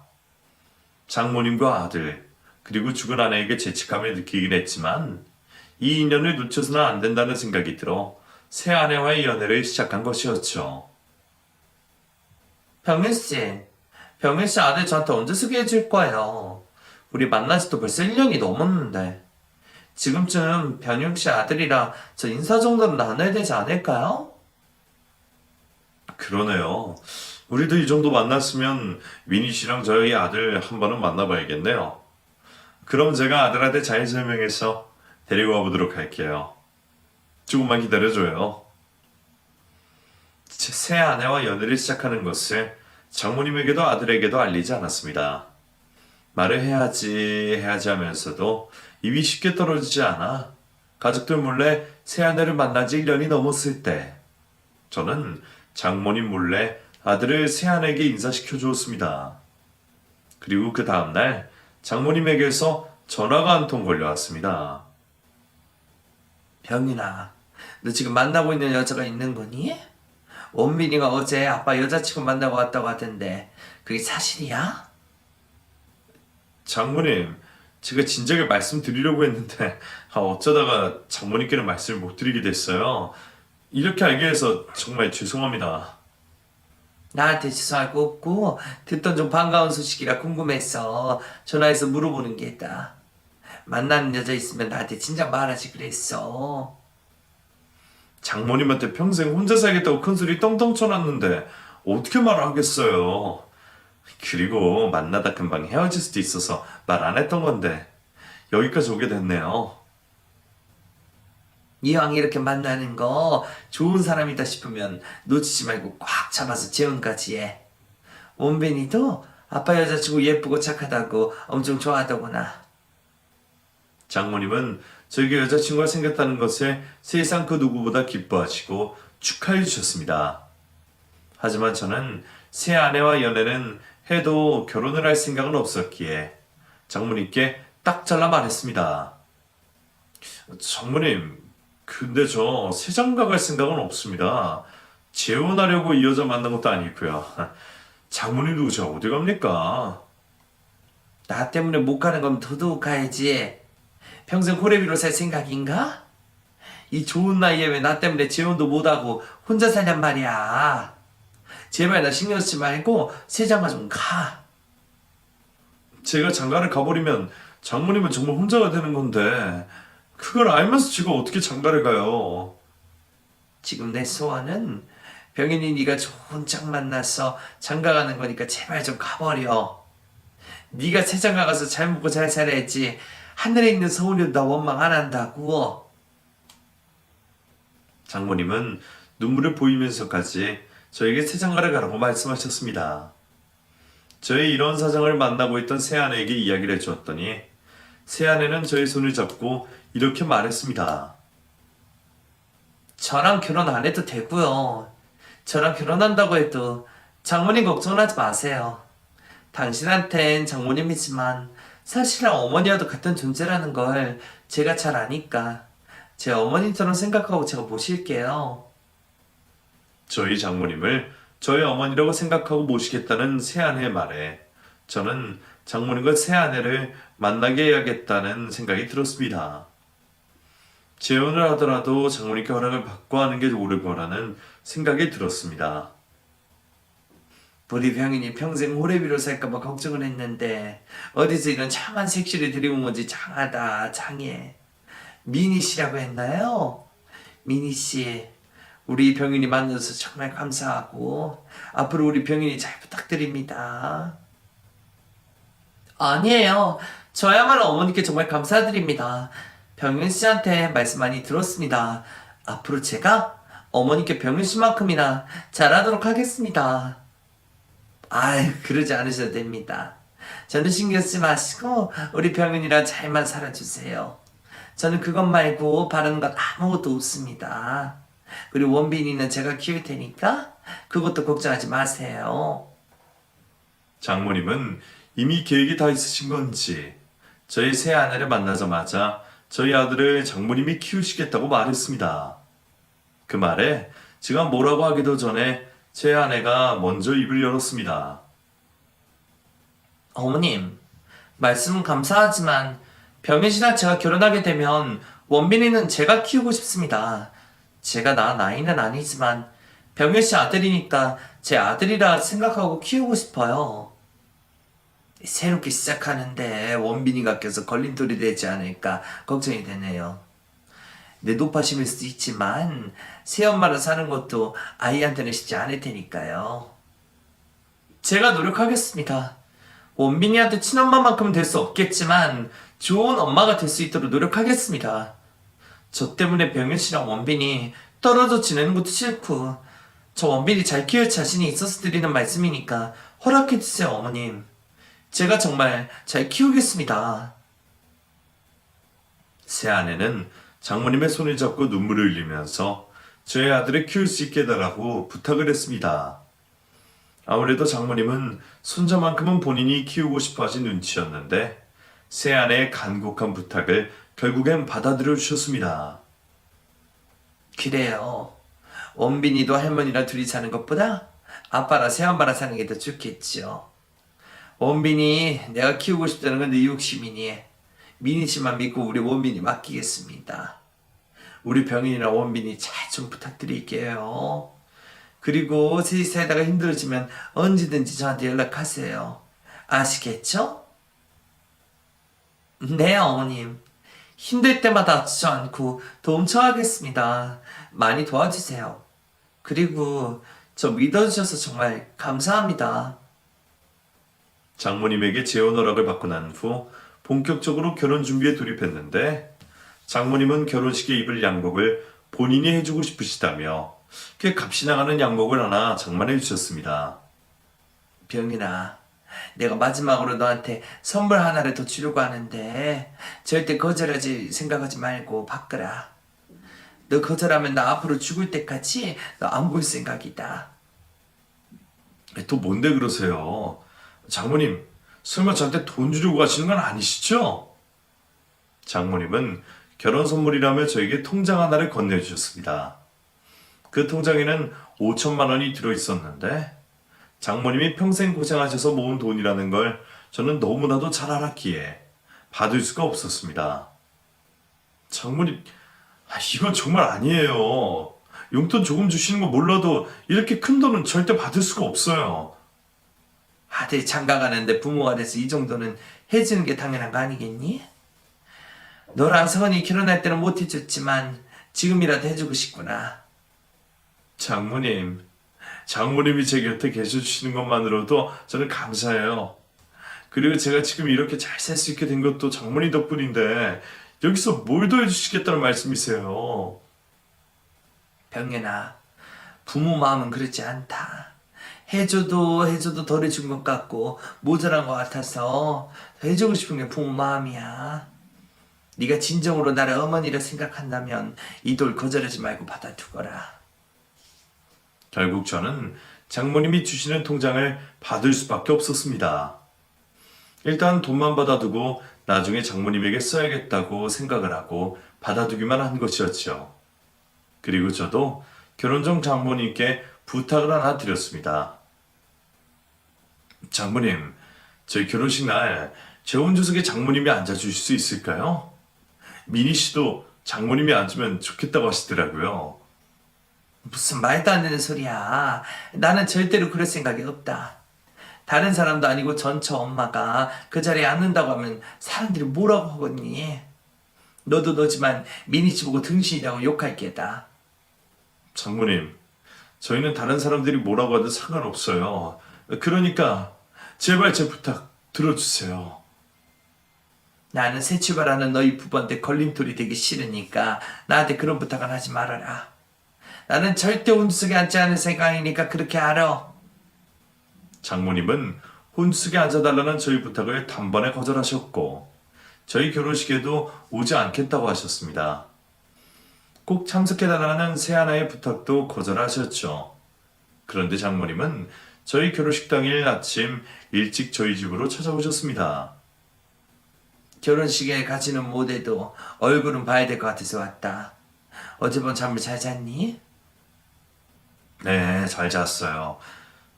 장모님과 아들 그리고 죽은 아내에게 죄책감을 느끼긴 했지만 이 인연을 놓쳐서는 안 된다는 생각이 들어 새 아내와의 연애를 시작한 것이었죠. 병윤씨, 병윤씨 아들 저한테 언제 소개해 줄 거예요? 우리 만난 지도 벌써 1년이 넘었는데 지금쯤 병윤씨 아들이랑 저 인사 정도는 나눠야 되지 않을까요? 그러네요. 우리도 이 정도 만났으면 미니 씨랑 저희 아들 한 번은 만나봐야겠네요. 그럼 제가 아들한테 잘 설명해서 데리고 와보도록 할게요. 조금만 기다려줘요. 새 아내와 연애를 시작하는 것을 장모님에게도 아들에게도 알리지 않았습니다. 말을 해야지 하면서도 입이 쉽게 떨어지지 않아 가족들 몰래 새 아내를 만난 지 1년이 넘었을 때 저는 장모님 몰래 아들을 새 아내에게 인사시켜 주었습니다. 그리고 그 다음날 장모님에게서 전화가 한 통 걸려왔습니다. 병윤아, 너 지금 만나고 있는 여자가 있는 거니? 원빈이가 어제 아빠 여자친구 만나고 왔다고 하던데 그게 사실이야? 장모님, 제가 진작에 말씀드리려고 했는데 어쩌다가 장모님께는 말씀을 못 드리게 됐어요. 이렇게 알게 해서 정말 죄송합니다. 나한테 죄송할 거 없고 듣던 좀 반가운 소식이라 궁금해서 전화해서 물어보는 게 있다. 만나는 여자 있으면 나한테 진작 말하지 그랬어. 장모님한테 평생 혼자 살겠다고 큰소리 떵떵 쳐놨는데 어떻게 말을 하겠어요. 그리고 만나다 금방 헤어질 수도 있어서 말 안 했던 건데 여기까지 오게 됐네요. 이왕 이렇게 만나는 거 좋은 사람이다 싶으면 놓치지 말고 꽉 잡아서 재혼까지 해. 원빈이도 아빠 여자친구 예쁘고 착하다고 엄청 좋아하더구나. 장모님은 저에게 여자친구가 생겼다는 것에 세상 그 누구보다 기뻐하시고 축하해 주셨습니다. 하지만 저는 새 아내와 연애는 해도 결혼을 할 생각은 없었기에 장모님께 딱 잘라 말했습니다. 장모님, 근데 저 새장가 갈 생각은 없습니다. 재혼하려고 이 여자 만난 것도 아니고요. 장모님도 저 어디 갑니까? 나 때문에 못 가는 건 더더욱 가야지. 평생 호래비로 살 생각인가? 이 좋은 나이에 왜 나 때문에 재혼도 못하고 혼자 살냔 말이야. 제발 나 신경 쓰지 말고 세장가 좀 가. 제가 장가를 가버리면 장모님은 정말 혼자가 되는 건데 그걸 알면서 제가 어떻게 장가를 가요? 지금 내 소원은 병인이 네가 좋은 짝 만나서 장가 가는 거니까 제발 좀 가버려. 네가 세장가 가서 잘 먹고 잘 살아야지. 하늘에 있는 서울이도 나 원망 안 한다고. 장모님은 눈물을 보이면서까지 저에게 새장가를 가라고 말씀하셨습니다. 저의 이런 사정을 만나고 있던 새아내에게 이야기를 해주었더니 새아내는 저의 손을 잡고 이렇게 말했습니다. 저랑 결혼 안 해도 되고요. 저랑 결혼한다고 해도 장모님 걱정하지 마세요. 당신한텐 장모님이지만 사실은 어머니와도 같은 존재라는 걸 제가 잘 아니까 제 어머님처럼 생각하고 제가 모실게요. 저희 장모님을 저의 어머니라고 생각하고 모시겠다는 새아내의 말에 저는 장모님과 새 아내를 만나게 해야겠다는 생각이 들었습니다. 재혼을 하더라도 장모님께 허락을 받고 하는 게 옳을 거라는 생각이 들었습니다. 우리 병인이 평생 호래비로 살까봐 걱정을 했는데 어디서 이런 참한 색시를 들이온 건지 장하다 장해. 미니 씨라고 했나요? 미니 씨, 우리 병인이 만나서 정말 감사하고 앞으로 우리 병인이 잘 부탁드립니다. 아니에요. 저야말로 어머니께 정말 감사드립니다. 병윤 씨한테 말씀 많이 들었습니다. 앞으로 제가 어머니께 병윤 씨만큼이나 잘하도록 하겠습니다. 아이, 그러지 않으셔도 됩니다. 저는 신경 쓰지 마시고 우리 병윤이랑 잘만 살아주세요. 저는 그것 말고 바라는 건 아무것도 없습니다. 그리고 원빈이는 제가 키울 테니까 그것도 걱정하지 마세요. 장모님은 이미 계획이 다 있으신 건지 저희 새 아내를 만나자마자 저희 아들을 장모님이 키우시겠다고 말했습니다. 그 말에 제가 뭐라고 하기도 전에 제 아내가 먼저 입을 열었습니다. 어머님, 말씀은 감사하지만 병현 씨랑 제가 결혼하게 되면 원빈이는 제가 키우고 싶습니다. 제가 낳은 아이는 아니지만 병현 씨 아들이니까 제 아들이라 생각하고 키우고 싶어요. 새롭게 시작하는데 원빈이가 껴서 걸림돌이 되지 않을까 걱정이 되네요. 내 노파심일 수도 있지만 새엄마로 사는 것도 아이한테는 쉽지 않을 테니까요. 제가 노력하겠습니다. 원빈이한테 친엄마만큼은 될 수 없겠지만 좋은 엄마가 될 수 있도록 노력하겠습니다. 저 때문에 병현 씨랑 원빈이 떨어져 지내는 것도 싫고 저 원빈이 잘 키울 자신이 있어서 드리는 말씀이니까 허락해주세요, 어머님. 제가 정말 잘 키우겠습니다. 새 아내는 장모님의 손을 잡고 눈물을 흘리면서 저희 아들을 키울 수 있게 해달라고 부탁을 했습니다. 아무래도 장모님은 손자만큼은 본인이 키우고 싶어 하신 눈치였는데 새 아내의 간곡한 부탁을 결국엔 받아들여 주셨습니다. 그래요. 원빈이도 할머니랑 둘이 사는 것보다 아빠랑 새엄마랑 사는 게 더 좋겠죠. 원빈이 내가 키우고 싶다는 건 내 욕심이니 미니 씨만 믿고 우리 원빈이 맡기겠습니다. 우리 병인이랑 원빈이 잘 좀 부탁드릴게요. 그리고 셋이 살다가 힘들어지면 언제든지 저한테 연락하세요. 아시겠죠? 네, 어머님. 힘들 때마다 주저앉고 도움 청하겠습니다. 많이 도와주세요. 그리고 저 믿어주셔서 정말 감사합니다. 장모님에게 재혼 허락을 받고 난 후 본격적으로 결혼 준비에 돌입했는데 장모님은 결혼식에 입을 양복을 본인이 해주고 싶으시다며 꽤 값이 나가는 양복을 하나 장만해 주셨습니다. 병인아, 내가 마지막으로 너한테 선물 하나를 더 주려고 하는데 절대 거절하지 생각하지 말고 바꾸라. 너 거절하면 나 앞으로 죽을 때까지 너 안 볼 생각이다. 또 뭔데 그러세요? 장모님, 설마 저한테 돈 주려고 가시는 건 아니시죠? 장모님은 결혼 선물이라며 저에게 통장 하나를 건네주셨습니다. 그 통장에는 5천만 원이 들어있었는데 장모님이 평생 고생하셔서 모은 돈이라는 걸 저는 너무나도 잘 알았기에 받을 수가 없었습니다. 장모님, 이건 정말 아니에요. 용돈 조금 주시는 거 몰라도 이렇게 큰 돈은 절대 받을 수가 없어요. 아들 장가 가는데 부모가 돼서 이 정도는 해주는 게 당연한 거 아니겠니? 너랑 성은이 결혼할 때는 못 해줬지만 지금이라도 해주고 싶구나. 장모님이 제 곁에 계셔주시는 것만으로도 저는 감사해요. 그리고 제가 지금 이렇게 잘 살 수 있게 된 것도 장모님 덕분인데 여기서 뭘 더 해주시겠다는 말씀이세요? 병연아, 부모 마음은 그렇지 않다. 해줘도 덜 해준 것 같고 모자란 것 같아서 해주고 싶은 게 부모 마음이야. 네가 진정으로 나를 어머니라 생각한다면 이 돌 거절하지 말고 받아두거라. 결국 저는 장모님이 주시는 통장을 받을 수밖에 없었습니다. 일단 돈만 받아두고 나중에 장모님에게 써야겠다고 생각을 하고 받아두기만 한 것이었죠. 그리고 저도 결혼 전 장모님께 부탁을 하나 드렸습니다. 장모님, 저희 결혼식 날 제 혼조석에 장모님이 앉아주실 수 있을까요? 미니 씨도 장모님이 앉으면 좋겠다고 하시더라고요. 무슨 말도 안 되는 소리야. 나는 절대로 그럴 생각이 없다. 다른 사람도 아니고 전처 엄마가 그 자리에 앉는다고 하면 사람들이 뭐라고 하겠니? 너도 너지만 미니씨 보고 등신이라고 욕할 게다. 장모님, 저희는 다른 사람들이 뭐라고 하든 상관없어요. 그러니까 제발 제 부탁 들어주세요. 나는 새 출발하는 너희 부부한테 걸림돌이 되기 싫으니까 나한테 그런 부탁은 하지 말아라. 나는 절대 혼수석에 앉지 않을 생각이니까 그렇게 알아. 장모님은 혼수석에 앉아달라는 저희 부탁을 단번에 거절하셨고 저희 결혼식에도 오지 않겠다고 하셨습니다. 꼭 참석해달라는 새하나의 부탁도 거절하셨죠. 그런데 장모님은 저희 결혼식 당일 아침 일찍 저희 집으로 찾아오셨습니다. 결혼식에 가지는 못해도 얼굴은 봐야 될 것 같아서 왔다. 어젯밤 잠을 잘 잤니? 네, 잘 잤어요.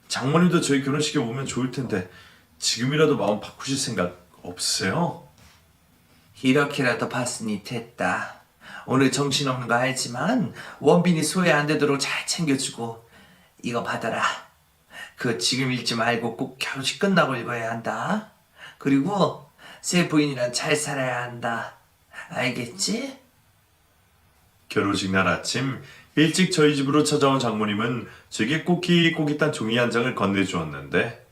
장모님도 저희 결혼식에 오면 좋을 텐데 지금이라도 마음 바꾸실 생각 없으세요? 이렇게라도 봤으니 됐다. 오늘 정신없는 거 알지만 원빈이 소외 안 되도록 잘 챙겨주고 이거 받아라. 그거 지금 읽지 말고 꼭 결혼식 끝나고 읽어야 한다. 그리고 새 부인이랑 잘 살아야 한다. 알겠지? 결혼식 날 아침 일찍 저희 집으로 찾아온 장모님은 제게 꼬깃꼬깃한 종이 한 장을 건네주었는데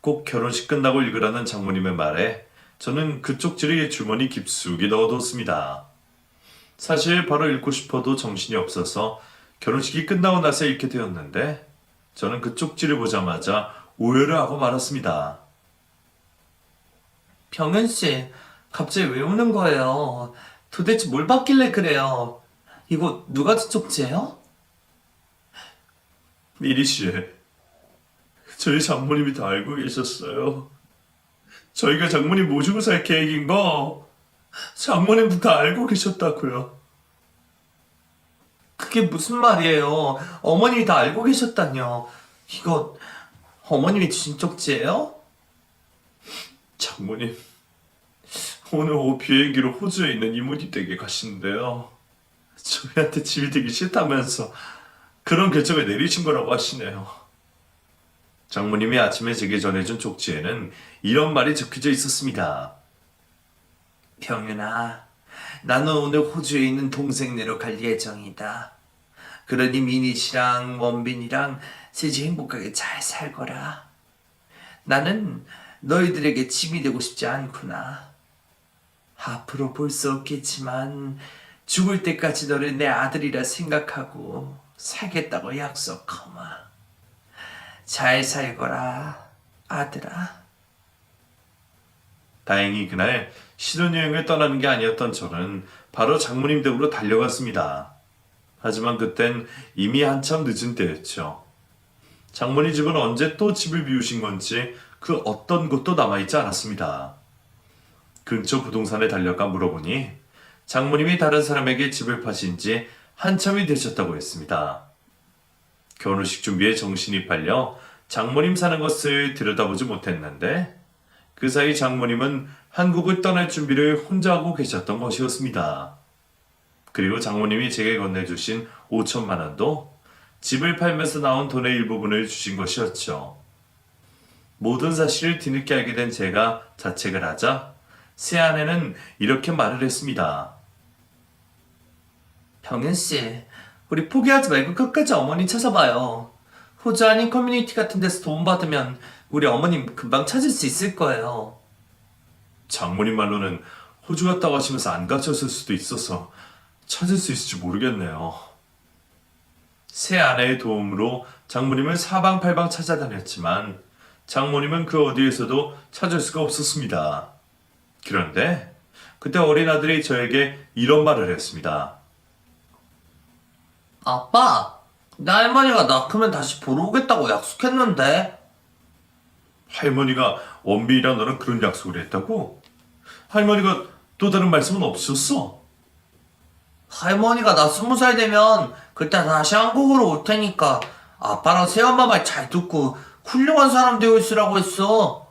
꼭 결혼식 끝나고 읽으라는 장모님의 말에 저는 그 쪽지를 주머니 깊숙이 넣어뒀습니다. 사실 바로 읽고 싶어도 정신이 없어서 결혼식이 끝나고 나서 읽게 되었는데 저는 그 쪽지를 보자마자 오열을 하고 말았습니다. 병현씨, 갑자기 왜 우는 거예요? 도대체 뭘 받길래 그래요? 이거 누가 준 쪽지예요? 미리 씨, 저희 장모님이 다 알고 계셨어요. 저희가 장모님 모시고 살 계획인 거 장모님도 다 알고 계셨다고요. 그게 무슨 말이에요? 어머님이 다 알고 계셨다뇨. 이거 어머님이 주신 쪽지예요? 장모님, 오늘 오후 비행기로 호주에 있는 이모님 댁에 가시는데요. 저희한테 집이 되기 싫다면서 그런 결정을 내리신 거라고 하시네요. 장모님이 아침에 제게 전해준 쪽지에는 이런 말이 적혀져 있었습니다. 병윤아, 나는 오늘 호주에 있는 동생네로 갈 예정이다. 그러니 미니 씨랑 원빈이랑 셋이 행복하게 잘 살거라. 나는 너희들에게 짐이 되고 싶지 않구나. 앞으로 볼 수 없겠지만 죽을 때까지 너를 내 아들이라 생각하고 살겠다고 약속하마. 잘 살거라, 아들아. 다행히 그날 신혼여행을 떠나는 게 아니었던 저는 바로 장모님 댁으로 달려갔습니다. 하지만 그땐 이미 한참 늦은 때였죠. 장모님 집은 언제 또 집을 비우신 건지 그 어떤 곳도 남아있지 않았습니다. 근처 부동산에 달려가 물어보니 장모님이 다른 사람에게 집을 파신 지 한참이 되셨다고 했습니다. 결혼식 준비에 정신이 팔려 장모님 사는 것을 들여다보지 못했는데 그 사이 장모님은 한국을 떠날 준비를 혼자 하고 계셨던 것이었습니다. 그리고 장모님이 제게 건네주신 5천만 원도 집을 팔면서 나온 돈의 일부분을 주신 것이었죠. 모든 사실을 뒤늦게 알게 된 제가 자책을 하자 새아내는 이렇게 말을 했습니다. 병현씨, 우리 포기하지 말고 끝까지 어머니 찾아봐요. 호주 아닌 커뮤니티 같은 데서 도움 받으면 우리 어머님 금방 찾을 수 있을 거예요. 장모님 말로는 호주 갔다고 하시면서 안 가셨을 수도 있어서 찾을 수 있을지 모르겠네요. 새 아내의 도움으로 장모님을 사방팔방 찾아다녔지만 장모님은 그 어디에서도 찾을 수가 없었습니다. 그런데 그때 어린 아들이 저에게 이런 말을 했습니다. 아빠, 내 할머니가 나 크면 다시 보러 오겠다고 약속했는데. 할머니가 원빈이랑 너랑 그런 약속을 했다고? 할머니가 또 다른 말씀은 없으셨어? 할머니가 나 20살 되면 그때 다시 한국으로 올 테니까 아빠랑 새엄마 말 잘 듣고 훌륭한 사람 되어 있으라고 했어.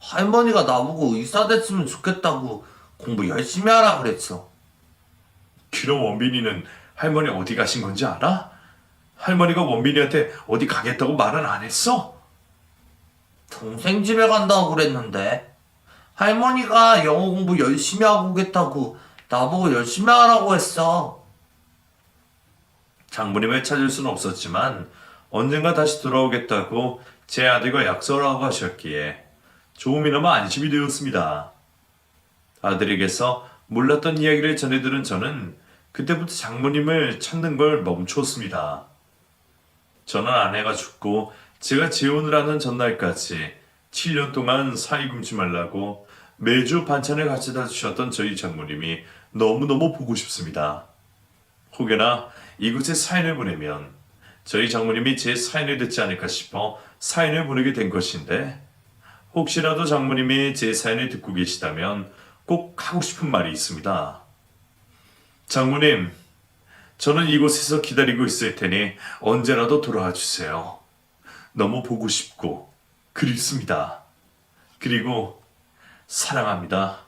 할머니가 나보고 의사 됐으면 좋겠다고 공부 열심히 하라 그랬어. 그럼 원빈이는 할머니 어디 가신 건지 알아? 할머니가 원빈이한테 어디 가겠다고 말은 안 했어? 동생 집에 간다고 그랬는데 할머니가 영어 공부 열심히 하고 오겠다고 나보고 열심히 하라고 했어. 장모님을 찾을 수는 없었지만 언젠가 다시 돌아오겠다고 제 아들과 약속을 하고 하셨기에 조금이나마 안심이 되었습니다. 아들에게서 몰랐던 이야기를 전해 들은 저는 그때부터 장모님을 찾는 걸 멈추었습니다. 저는 아내가 죽고 제가 재혼을 하는 전날까지 7년 동안 사이 굶지 말라고 매주 반찬을 가져다 주셨던 저희 장모님이 너무너무 보고 싶습니다. 혹여나 이곳에 사연을 보내면 저희 장모님이 제 사연을 듣지 않을까 싶어 사연을 보내게 된 것인데, 혹시라도 장모님이 제 사연을 듣고 계시다면 꼭 하고 싶은 말이 있습니다. 장모님, 저는 이곳에서 기다리고 있을 테니 언제라도 돌아와 주세요. 너무 보고 싶고 그립습니다. 그리고 사랑합니다.